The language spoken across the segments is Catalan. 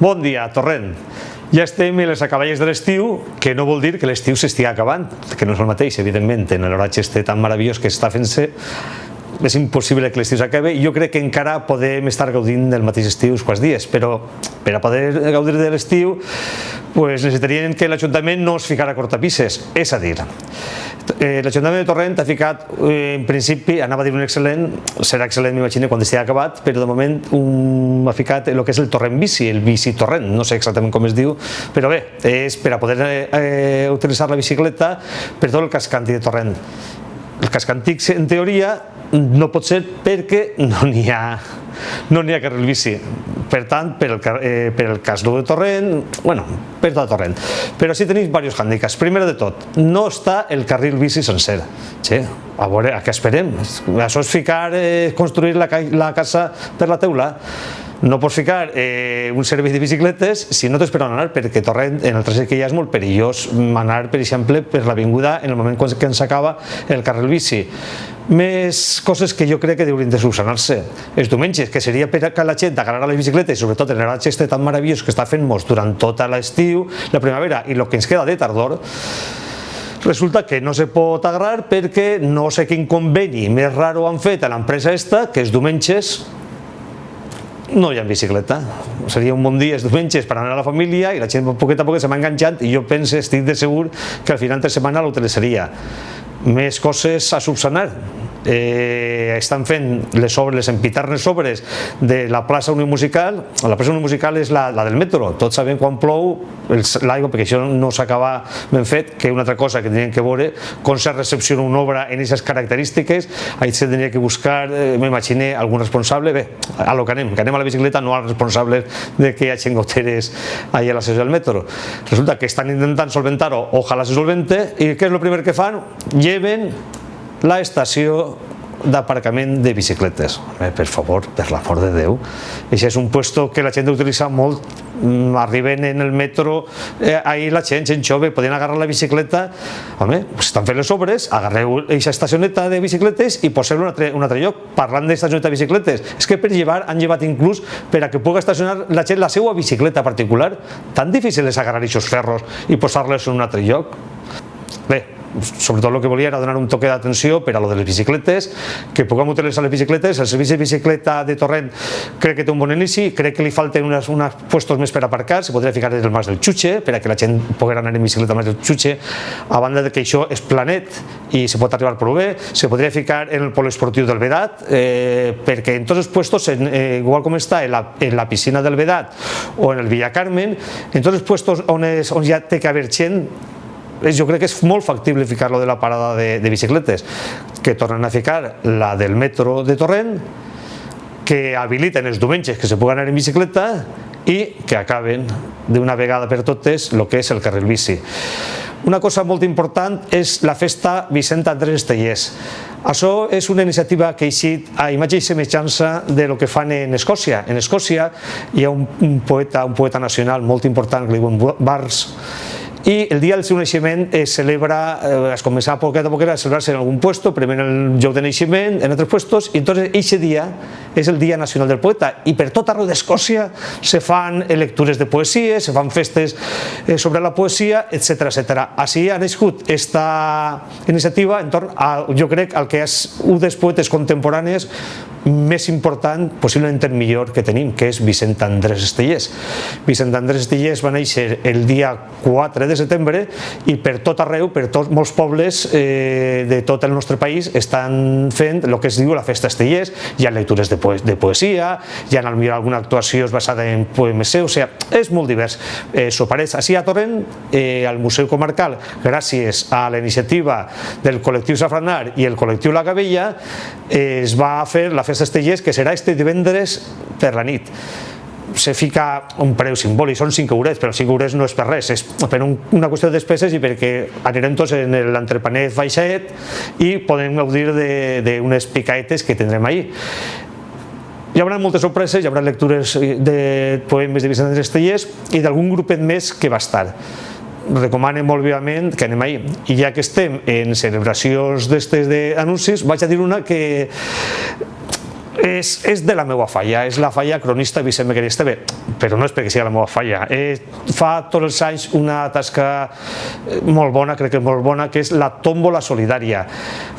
Bon dia, Torrent. Ja estem a les acaballes de l'estiu, que no vol dir que l'estiu s'estigui acabant, que no és el mateix, evidentment, en l'oratge tan meravellós que està fent-se. És impossible que l'estiu s'acabi i jo crec que encara podem estar gaudint del mateix estiu uns quants dies, però per a poder gaudir de l'estiu necessitarien que l'Ajuntament no es ficara a cortapisses, és a dir, l'Ajuntament de Torrent ha ficat, en principi, anava a dir un excel·lent, serà excel·lent m'imagino quan estigui acabat, però de moment ha ficat el que és el Torrent Bici, el Bici Torrent, no sé exactament com es diu, però bé, és per a poder utilitzar la bicicleta per tot el casc antic de Torrent. El casc antic, en teoria, no pot ser perquè no n'hi ha carril bici. Per tant, per el cas de Torrent, bueno, per tot Torrent. Però sí tenim diversos hàndicaps. Primer de tot, no està el carril bici sencer. A veure, a què esperem? Això és ficar, construir la casa per la teula. No pots ficar un servei de bicicletes si no tens per on anar, perquè Torrent, en el trajecte que hi ha, és molt perillós anar, per exemple, per l'avinguda en el moment que ens acaba el carril bici. Més coses que jo crec que haurien de solucionar-se. Els diumenges, que seria per a la gent agarrar les bicicletes, i sobretot en l'oratge tan meravellós que està fent-nos durant tota l'estiu, la primavera i el que ens queda de tardor, resulta que no se pot agarrar perquè no sé quin conveni més raro han fet a l'empresa esta, que els diumenges no hi ha bicicleta. Seria un bon dia els diumenges per anar a la família i la gent poquet a poquet se m'ha enganxat i jo penso, estic de segur, que al final de setmana l'utilitzaria. Més coses a subsanar. Estan fent les empiternes obres de la plaça Unió Musical. La plaça Unió Musical és la del metro. Tots sabem quan plou l'aigua, perquè això no s'acaba ben fet, que una altra cosa que tenien que veure com se recepciona una obra en aquestes característiques. Ahí se tenia que buscar, m'imagino, algun responsable. Bé, a lo que anem a la bicicleta, no als responsables de que hi hagi goteres allà a la sessió del metro. Resulta que estan intentant solventar-ho, ojalà se solvente, i què és el primer que fan? Lleven la estació d'aparcament de bicicletes. Per favor, per l'amor de Déu. Això és un puesto que la gent utilitza molt. Arriben en el metro, ahir la gent jove, podien agarrar la bicicleta. Home, estan fent les obres, agarreu aquesta estacioneta de bicicletes i poseu-la en un altre lloc. Parlant d'estacioneta de bicicletes, és que per llevar han llevat inclús per a que pugui estacionar la gent la seva bicicleta particular. Tan difícil és agarrar aquests ferros i posar-les en un altre lloc. Bé, sobretot el que volia era donar un toque d'atenció per a lo de les bicicletes, que puguem utilitzar les bicicletes. El servei de bicicleta de Torrent crec que té un bon inici, crec que li falten uns puestos més per aparcar, se podria ficar el Mas del Xuche, per a que la gent pugui anar en bicicleta al Mas del Xuche, a banda que això és planet i se pot arribar prou bé. Se podria ficar en el poliesportiu del Vedat, perquè en tots els puestos, igual com està en la piscina del Vedat o en el Villa Carmen, en tots els puestos on ja té que haver gent, jo crec que és molt factible ficar-lo de la parada de bicicletes, que tornen a ficar la del metro de Torrent, que habiliten els diumenges que se pugui anar en bicicleta i que acaben d'una vegada per totes el que és el carril bici. Una cosa molt important és la festa Vicent Andrés Estellés. Això és una iniciativa que ha eixit a imatge i semejança del que fan en Escòcia. En Escòcia hi ha un poeta nacional molt important que li diuen Bars, i el dia del seu naixement es celebra, es comença a poquet a celebrar-se en algun puesto, primer en el lloc de naixement, en altres puestos, i entonces aquest dia és el Dia Nacional del Poeta, i per tot arreu d'Escòcia se fan lectures de poesia, se fan festes sobre la poesia, etc. Així ha nascut aquesta iniciativa entorn a, jo crec, al que és un dels poetes contemporanis més important, possiblement el millor que tenim, que és Vicent Andrés Estellés. Vicent Andrés Estellés va néixer el dia 4 de setembre i per tot arreu, per molts pobles de tot el nostre país estan fent el que es diu la festa Estellés. Hi ha lectures de poesia, hi ha alguna actuació basada en poemes seus, és molt divers. Soparets així a Torrent, al Museu Comarcal, gràcies a la iniciativa del col·lectiu Safranar i el col·lectiu La Gavella, es va fer la festa Estellés, que serà este divendres per la nit. Se fica un preu simbòlic, són 5 eurets, però 5 eurets no és per res, és per una qüestió de despeses i perquè anirem tots en l'entrepanet baixet i podem gaudir d'unes picaetes que tindrem ahir. Hi haurà moltes sorpreses, hi haurà lectures de poemes de Vicent Andrés Estellés i d'algun grupet més que va estar. Recomano molt vivament que anem ahir. I ja que estem en celebracions d'estes d'anuncis, vaig a dir una que és de la meva falla, és la falla cronista Vicent Mequer i Esteve, però no és perquè sigui la meva falla. Fa tots els anys una tasca molt bona, crec que molt bona, que és la tòmbola solidària.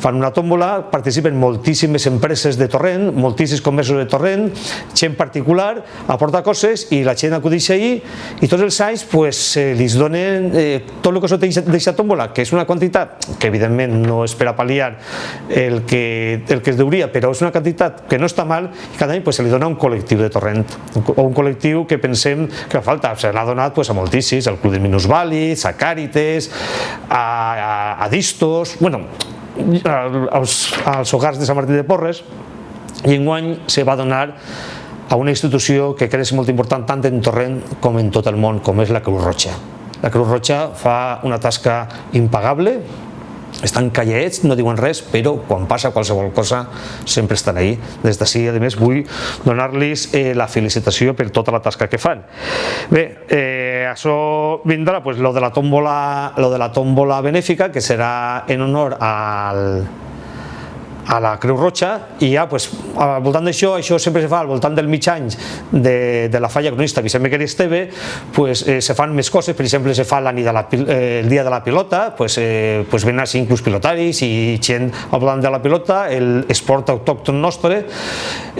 Fan una tòmbola, participen moltíssimes empreses de Torrent, moltíssims comerços de Torrent, gent particular, aporta coses i la gent acudeix ahir i tots els anys li donen tot el que sota d'aquesta tòmbola, que és una quantitat que evidentment no és per a pal·liar el que es deuria, però és una quantitat que no està mal, i cada any se li dona a un col·lectiu de Torrent, o un col·lectiu que pensem que falta. Se l'ha donat a moltíssims, al Club de Minusvàlids, a Càrites, a Distos, als hogars de Sant Martí de Porres, i enguany se va donar a una institució que crec que és molt important tant en Torrent com en tot el món, com és la Creu Roja. La Creu Roja fa una tasca impagable, estan callets, no diuen res, però quan passa qualsevol cosa sempre estan ahí. Des d'ací, a més, vull donar-los la felicitació per tota la tasca que fan. Bé, això vindrà lo de la tòmbola benèfica, que serà en honor a la Creu Roja, i ja al voltant d'això, això sempre se fa al voltant del mig any de la falla cronista Vicent Mequer i Esteve, se fan més coses. Per exemple, se fa el dia de la pilota, venen així inclús pilotaris i gent al voltant de la pilota, l'esport autòcton nostre,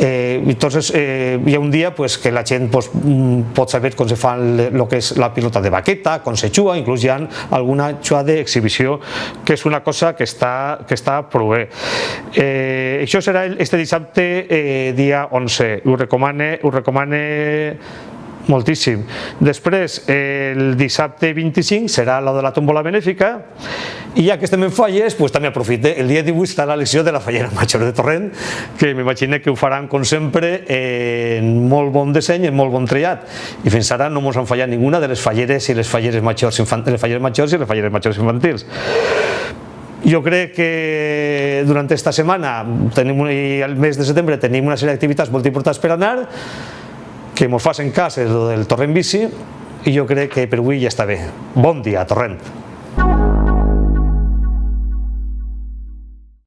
i entonces hi ha un dia que la gent pot saber com se fa el que és la pilota de baqueta, com se juga, inclús hi ha alguna juga d'exhibició, que és una cosa que està prou bé. Això serà este dissabte, dia 11, ho recomane moltíssim. Després, el dissabte 25 serà la de la tòmbola benèfica, i ja que estem en falles, també aprofite. El dia 18 estarà l'elecció de la fallera major de Torrent, que m'imagino que ho faran, com sempre, en molt bon disseny, en molt bon trellat, i fins ara no ens han fallat ninguna de les falleres i les falleres majors infantils. Jo crec que durant esta setmana i el mes de setembre tenim una sèrie d'activitats molt importants per anar, que ens facin cas del Torrent Bici, i jo crec que per avui ja està bé. Bon dia, Torrent!